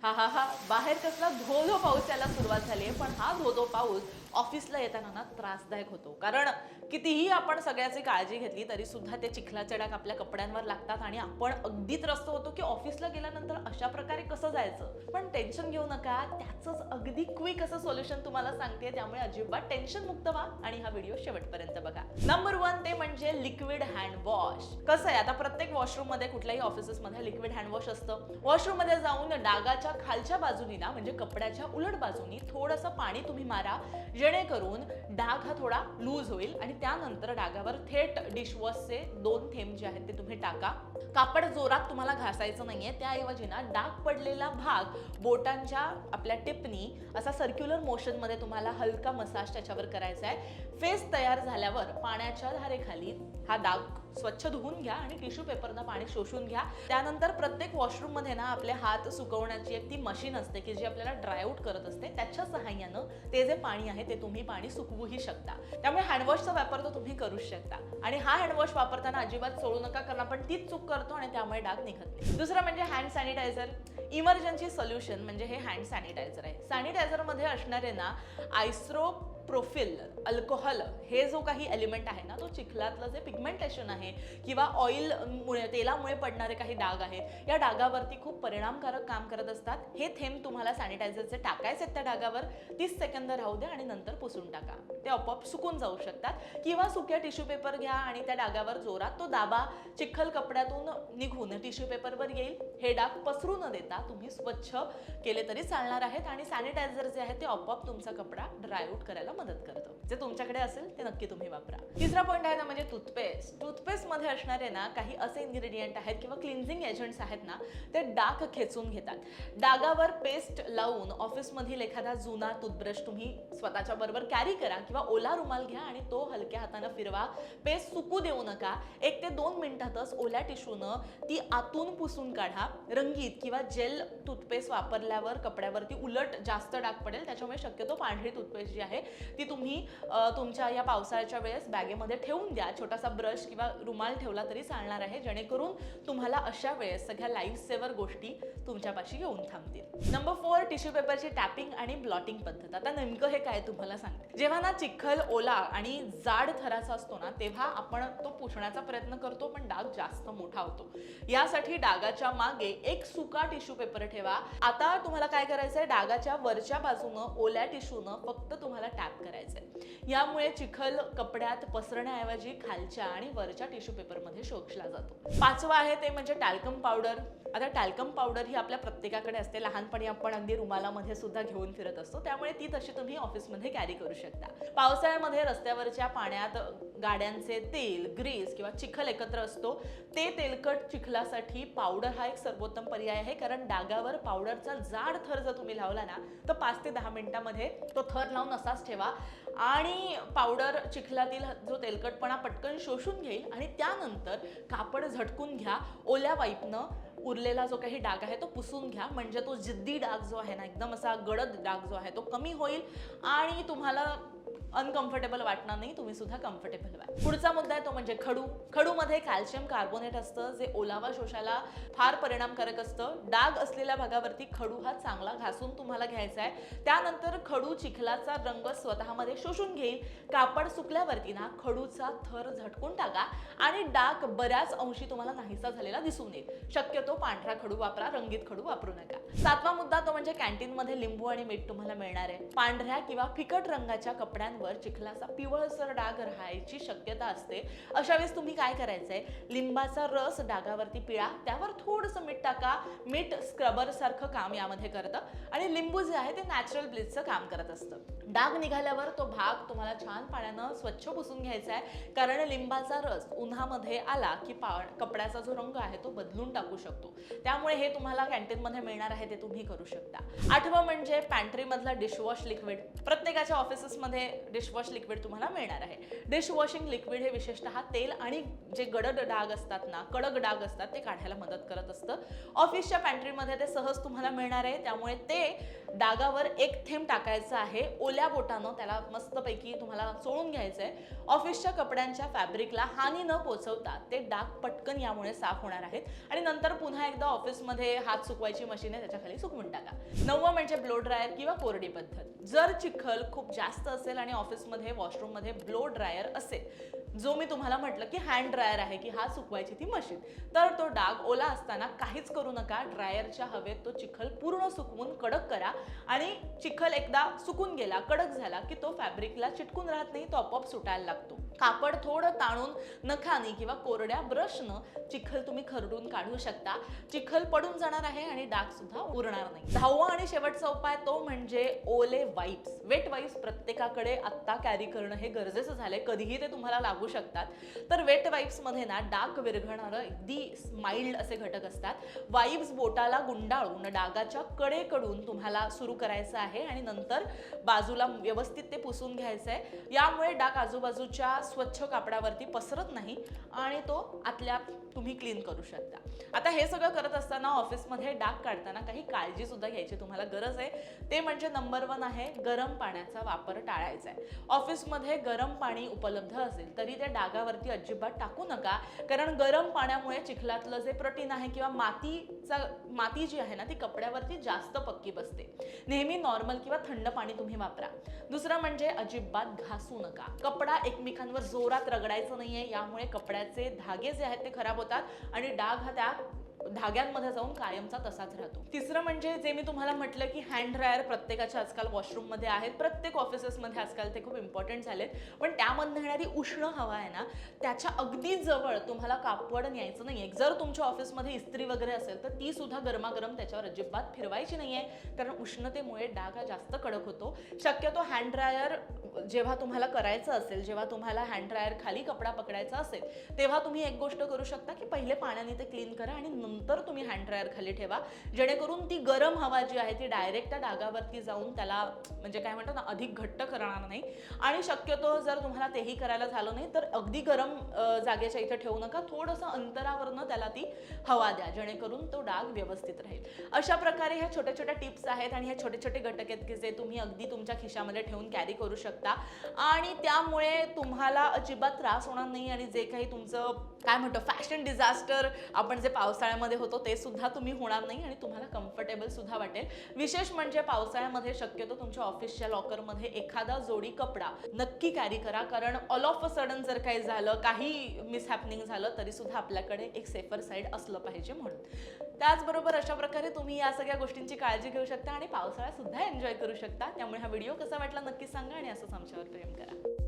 हा हा हा बाहेर कसला धो पाऊस यायला सुरुवात झाली आहे, पण हा धो पाऊस ऑफिसला येताना ना त्रासदायक होतो. कारण कितीही आपण सगळ्याची काळजी घेतली तरी सुद्धा ते चिखलाचे डाग आपल्या कपड्यांवर लागतात आणि आपण अगदी त्रस्त होतो की ऑफिसला गेल्यानंतर अशा प्रकारे कसं जायचं. पण टेन्शन घेऊ नका, त्याचंच अगदी क्विक असं सोल्युशन तुम्हाला सांगते, त्यामुळे अजिबात टेन्शन मुक्त व्हा आणि हा व्हिडिओ शेवटपर्यंत बघा. नंबर 1 ते म्हणजे लिक्विड हँड वॉश. कसं आहे, आता प्रत्येक वॉशरूम मध्ये कुठल्याही ऑफिसेसमध्ये लिक्विड हँड वॉश असतं. वॉशरूम मध्ये जाऊन डागाच्या खालच्या बाजूनी ना, म्हणजे कपड्याच्या उलट बाजूनी थोडंसं पाणी तुम्ही मारा, जेणेकरून डाग हा थोडा लूज होईल आणि त्यानंतर डागावर थेट डिशवॉशचे 2 थेंब जे आहेत ते तुम्ही टाका. कापड जोरात तुम्हाला घासायचं नाहीये, त्याऐवजी ना डाग पडलेला भाग बोटांच्या आपल्या टिपनी असा सर्क्युलर मोशन मध्ये तुम्हाला हलका मसाज त्याच्यावर करायचा आहे. फेस तयार झाल्यावर पाण्याच्या धारेखाली हा डाग स्वच्छ धुवून घ्या आणि टिश्यू पेपरनं पाणी शोषून घ्या. त्यानंतर प्रत्येक वॉशरूम मध्ये ना आपले हात सुकवण्याची एक ती मशीन असते की जी आपल्याला ड्राय आउट करत असते. त्याच्या सहाय्यानं ते जे पाणी आहे ते तुम्ही पाणी सुकवूही शकता. त्यामुळे हँडवॉशचा वापर तो तुम्ही करूच शकता. आणि हा हँडवॉश वापरताना अजिबात सोडू नका, कारण आपण तीच चूक करतो आणि त्यामुळे डाग निघत नाही. दुसरं म्हणजे हँड सॅनिटायझर. इमर्जन्सी सोल्युशन म्हणजे हे हँड सॅनिटायझर आहे. सॅनिटायझर मध्ये असणारे ना आयसोप्रोफिल अल्कोहोल हे जो काही एलिमेंट आहे ना, तो चिखलातलं जे पिगमेंटेशन आहे किंवा ऑइल मुळे तेलामुळे पडणारे काही डाग आहेत, या डागावरती खूप परिणामकारक काम करत असतात. हे थेंब तुम्हाला सॅनिटायझरचे टाकायचे त्या डागावर, 30 सेकंद राहू द्या आणि नंतर पुसून टाका. ते आपोआप सुकून जाऊ शकतात. किंवा सुक्या टिश्यू पेपर घ्या आणि त्या डागावर जोरात तो दाबा, चिखल कपड्यातून निघून टिश्यू पेपरवर येईल. हे डाग पसरू न देता तुम्ही स्वच्छ केले तरी चालणार आहेत आणि सॅनिटायझर जे आहे ते आपोआप तुमचा कपडा ड्राय आउट करायला मदत करतं. जे तुमच्याकडे असेल ते नक्की तुम्ही वापरा. तिसरा पॉईंट आहे ना, म्हणजे टूथपेस्ट. टूथपेस्ट मध्ये असणारे ना काही असे इन्ग्रेडियंट आहेत किंवा क्लिन्झिंग एजंट्स आहेत ना, ते डाग खेचून घेतात. डागावर पेस्ट लावून ऑफिस मधील एखादा जुना टूथब्रश तुम्ही स्वतःच्या बरोबर कॅरी करा किंवा ओला रुमाल घ्या आणि तो हलक्या हाताने फिरवा. पेस्ट सुकू देऊ नका. 1 ते 2 मिनिटातच ओल्या टिश्यूनं ती आतून पुसून काढा. रंगीत किंवा जेल टूथपेस्ट वापरल्यावर कपड्यावरती उलट जास्त डाग पडेल. त्याच्यामुळे शक्यतो पांढरी टूथपेस्ट जी आहे ती तुम्ही तुमच्या या पावसाळ्याच्या वेळेस बॅगेमध्ये ठेवून द्या. छोटासा ब्रश किंवा रुमाल ठेवला तरी चालणार आहे, जेणेकरून तुम्हाला अशा वेळेस सगळ्या लाईफ सेवर गोष्टी तुमच्यापाशी येऊन थांबतील. नंबर 4 टिश्यू पेपरची टॅपिंग आणि ब्लॉटिंग पद्धत. आता नेमकं हे काय तुम्हाला सांगते. जेव्हा ना चिखल ओला आणि जाड थराचा असतो ना, तेव्हा आपण तो पुसण्याचा प्रयत्न करतो, पण डाग जास्त मोठा होतो. यासाठी डागाच्या मागे एक सुका टिश्यू पेपर ठेवा. आता तुम्हाला काय करायचंय, डागाच्या वरच्या बाजूनं ओल्या टिश्यूनं फक्त तुम्हाला टॅप करायचंय. यामुळे चिखल कपड्यात पसरण्याऐवजी खालच्या आणि वरच्या टिश्यू पेपरमध्ये शोषला जातो. 5वं आहे ते म्हणजे टॅल्कम पावडर. आता टॅल्कम पावडर ही आपल्या प्रत्येकाकडे असते. लहानपणी आपण अगदी रुमालामध्ये सुद्धा घेऊन फिरत असतो, त्यामुळे ती तशी तुम्ही ऑफिसमध्ये कॅरी करू शकता. पावसाळ्यामध्ये रस्त्यावरच्या पाण्यात गाड्यांचे तेल, ग्रीस किंवा चिखल एकत्र असतो. ते तेलकट चिखलासाठी पावडर हा एक सर्वोत्तम पर्याय आहे, कारण डागावर पावडरचा जाड थर जर तुम्ही लावला ना, तर 5 ते 10 मिनिटांमध्ये तो थर लावून असाच ठेवा आणि पावडर चिखलातील जो तेलकटपणा पटकन शोषून घेईल आणि त्यानंतर कापड झटकून घ्या. ओल्या वाईपनं उरलेला जो काही डाग आहे तो पुसून घ्या, म्हणजे तो जिद्दी डाग जो आहे ना, एकदम असा गडद डाग जो आहे तो कमी होईल आणि तुम्हाला अनकम्फर्टेबल वाटणार नाही, तुम्ही सुद्धा कम्फर्टेबल व्हा. पुढचा मुद्दा आहे तो म्हणजे खडू. खडूमध्ये कॅल्शियम कार्बोनेट असतं, जे ओलावा शोषायला फार परिणामकारक असतं. डाग असलेल्या भागावरती खडू हा चांगला घासून तुम्हाला घ्यायचा आहे. त्यानंतर खडू चिखलाचा रंग स्वतःमध्ये शोषून घेईल. कापड सुकल्यावरती ना खडूचा थर झटकून टाका आणि डाग बऱ्याच अंशी तुम्हाला नाहीसा झालेला दिसून येईल. शक्यतो पांढरा खडू वापरा, रंगीत खडू वापरू नका. 7वा मुद्दा तो म्हणजे कॅन्टीन मध्ये लिंबू आणि मीठ तुम्हाला मिळणार आहे. पांढऱ्या किंवा फिकट रंगाच्या कपड्यांवर चिखलाचा पिवळसर डाग राहायची शक्यता असते. अशा वेळेस तुम्ही काय करायचंय, लिंबाचा रस डागावरती पिळा, त्यावर थोडंसं मीठ टाका. मीठ स्क्रबर सारखं काम यामध्ये करतं आणि लिंबू जे आहे ते नॅचरल ब्लीचचं काम करत असतं. डाग निघाल्यावर तो भाग तुम्हाला छान पाण्यानं स्वच्छ पुसून घ्यायचा आहे, कारण लिंबाचा रस उन्हामध्ये आला की कपड्याचा जो रंग आहे तो बदलून टाकू शकतो. त्यामुळे हे तुम्हाला कॅन्टीनमध्ये मिळणार आहे, ते तुम्ही करू शकता. 8वं म्हणजे पॅन्ट्री मधला डिशवॉश लिक्विड. प्रत्येकाच्या ऑफिसेसमध्ये डिशवॉश लिक्विड तुम्हाला मिळणार आहे. डिशवॉशिंग लिक्विड हे विशेषतः तेल आणि जे गडद डाग असतात ना, कडक डाग असतात, ते काढायला मदत करत असतं. ऑफिसच्या पॅन्ट्रीमध्ये ते सहज तुम्हाला मिळणार आहे, त्यामुळे ते डागावर 1 थेंब टाकायचं आहे. ओल्या बोटानं त्याला मस्तपैकी तुम्हाला चोळून घ्यायचंय. ऑफिसच्या कपड्यांच्या फॅब्रिकला हानी न पोहोचवता ते डाग पटकन यामुळे साफ होणार आहेत आणि नंतर पुन्हा एकदा ऑफिसमध्ये हात सुकवायची मशीन आहे त्याच्या खाली सुकवून टाका. 9वं म्हणजे ब्लो ड्रायर किंवा कोरडी पद्धत. जर चिखल खूप जास्त असेल आणि ऑफिसमध्ये वॉशरूममध्ये ब्लो ड्रायर असेल, जो मी तुम्हाला म्हटलं की हँड ड्रायर आहे की हा सुकवायची ती मशीन, तर तो डाग ओला असताना काहीच करू नका. ड्रायरच्या हवेत तो चिखल पूर्ण सुकवून कडक करा आणि चिखल एकदा सुकून गेला, कडक झाला की तो फॅब्रिकला चिटकून राहत नाही, तो आपोआप सुटायला लागतो. कापड थोडं ताणून नखानी किंवा कोरड्या ब्रशनं चिखल तुम्ही खरडून काढू शकता. चिखल पडून जाणार आहे आणि डाग सुद्धा उरणार नाही. 10वा आणि शेवटचा उपाय तो म्हणजे ओले वाईप्स. वेट वाईप्स प्रत्येकाकडे आत्ता कॅरी करणं हे गरजेचं झालंय, कधीही ते तुम्हाला लागू शकतात. तर वेट वाईप्स मध्ये ना डाग विरघळणारं अगदी माइल्ड असे घटक असतात. वाईप्स बोटाला गुंडाळून डागाच्या कडेकडून तुम्हाला सुरू करायचं आहे आणि नंतर बाजूला व्यवस्थित ते पुसून घ्यायचं आहे. यामुळे डाग आजूबाजूच्या स्वच्छ कापडावरती पसरत नाही आणि तो आतल्या तुम्ही क्लीन करू शकता. आता हे सगळं करत असताना ऑफिसमध्ये डाग काढताना काही काळजी सुद्धा घ्यायची तुम्हाला गरज आहे. ते म्हणजे नंबर 1 आहे गरम पाण्याचा वापर टाळायचा आहे. ऑफिसमध्ये गरम पाणी उपलब्ध असेल तरी त्या डागावरती अजिबात टाकू नका, कारण गरम पाण्यामुळे चिखलातलं जे प्रोटीन आहे किंवा माती जी आहे ना ती कपड्यावरती जास्त पक्की बसते. नेहमी नॉर्मल किंवा थंड पाणी तुम्ही वापरा. दुसरं म्हणजे अजिबात घासू नका. कपडा एकमेकांवर जोरात रगडायचं नाहीये, यामुळे कपड्याचे धागे जे आहेत ते खराब होतात आणि डाग हा त्या धाग्यांमध्ये जाऊन कायमचा तसाच राहतो. तिसरं म्हणजे जे मी तुम्हाला म्हटलं की हँड ड्रायर प्रत्येकाच्या आजकाल वॉशरूम मध्ये आहेत, प्रत्येक ऑफिसेसमध्ये आजकाल ते खूप इम्पॉर्टंट झालेत. पण त्यामध्ये येणारी उष्ण हवा आहे ना, त्याच्या अगदी जवळ तुम्हाला कापड न्यायचं नाहीये. जर तुमच्या ऑफिसमध्ये इस्त्री वगैरे असेल तर ती सुद्धा गरमागरम त्याच्यावर अजिबात फिरवायची नाहीये, कारण उष्णतेमुळे डाग हा जास्त कडक होतो. शक्यतो हँड ड्रायर जेव्हा तुम्हाला करायचं असेल, जेव्हा तुम्हाला हँड ड्रायर खाली कपडा पकडायचा असेल, तेव्हा तुम्ही एक गोष्ट करू शकता की पहिले पाण्याने ते क्लीन करा आणि नंतर तुम्ही हँड ड्रायर खाली ठेवा, जेणेकरून ती गरम हवा जी आहे ती डायरेक्ट त्या डागावरती जाऊन त्याला म्हणजे काय म्हणतात ना अधिक घट्ट करणार नाही. आणि शक्यतो जर तुम्हाला तेही करायला झालं नाही तर अगदी गरम जागेच्या इथे ठेवू नका, थोडंसं अंतरावरनं त्याला ती हवा द्या, जेणेकरून तो डाग व्यवस्थित राहील. अशा प्रकारे ह्या छोट्या छोट्या टिप्स आहेत आणि हे छोटे छोटे घटक आहेत की जे तुम्ही अगदी तुमच्या खिशामध्ये ठेवून कॅरी करू शकता आणि त्यामुळे तुम्हाला अजिबात त्रास होणार नाही आणि जे काही तुमचं काय म्हणतो फॅशन डिझास्टर आपण जे पावसाळ्यामध्ये होतो ते सुद्धा तुम्ही होणार नाही आणि तुम्हाला कम्फर्टेबल सुद्धा वाटेल. विशेष म्हणजे पावसाळ्यामध्ये शक्यतो तुमच्या ऑफिसच्या लॉकरमध्ये एखादा जोडी कपडा नक्की कॅरी करा, कारण ऑल ऑफ अ सडन जर काही झालं, काही मिसहॅपनिंग झालं तरी सुद्धा आपल्याकडे एक सेफर साईड असलं पाहिजे म्हणून. त्याचबरोबर अशा प्रकारे तुम्ही या सगळ्या गोष्टींची काळजी घेऊ शकता आणि पावसाळा सुद्धा एन्जॉय करू शकता. त्यामुळे हा व्हिडिओ कसा वाटला नक्की सांगा आणि असंच आमच्यावर प्रेम करा.